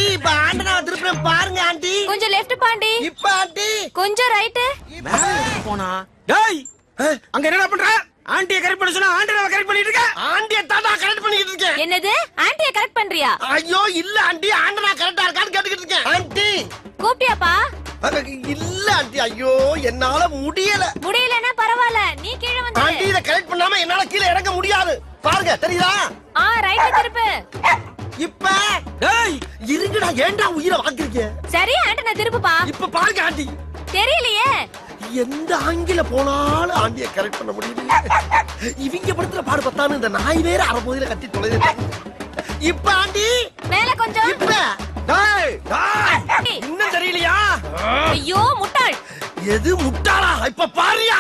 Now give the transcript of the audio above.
Aunty இப்ப ஆண்டனாவை திருப்பி பாருங்க ஆண்டி. கொஞ்சம் லெஃப்ட் பாண்டி. இப்ப ஆண்டி கொஞ்சம் ரைட். போனா டேய் அங்க என்ன பண்ற? ஆண்டியை கரெக்ட் பண்ண சொன்னா ஆண்டனாவை கரெக்ட் பண்ணிட்டு இருக்க. ஆண்டியை தாத்தா கரெக்ட் பண்ணிட்டு இருக்கேன். என்னது ஆண்டியை கரெக்ட் பண்றியா? ஐயோ இல்ல ஆண்டி ஆண்டனா கரெக்டா இருக்கான்னு கேட்டுக்கிட்டு இருக்கேன். ஆண்டி கூப்பிட்டியாப்பா? இல்ல ஆண்டி ஐயோ என்னால முடியல. முடியலன்னா பரவாயில்ல, நீ கீழே வந்து. ஆண்டி இத கரெக்ட் பண்ணாம என்னால கீழே இறங்க முடியாது. பாருங்க தெரியுதா? ரைட் திருப்பு. இப்ப டேய் இருங்கடா, ஏன்டா உயிரை வாங்குறீங்க? சரி ஆண்டனா திருப்புப்பா. இப்ப பாருங்க ஆண்டி. தெரியலையே. எந்த ஆங்கில போனாலும் ஆண்டியை கரெக்ட் பண்ண முடியல. இவங்க படுத்துற பாடு பத்தான்னு இந்த நாய் வேற அரைபோதில கட்டி தொலைது. இப்ப ஆண்டி மேல கொஞ்சம். இப்ப டேய் டேய் இன்னும் தெரியலையா? ஐயோ முட்டாள். எது முட்டாளா? இப்ப பாருயா.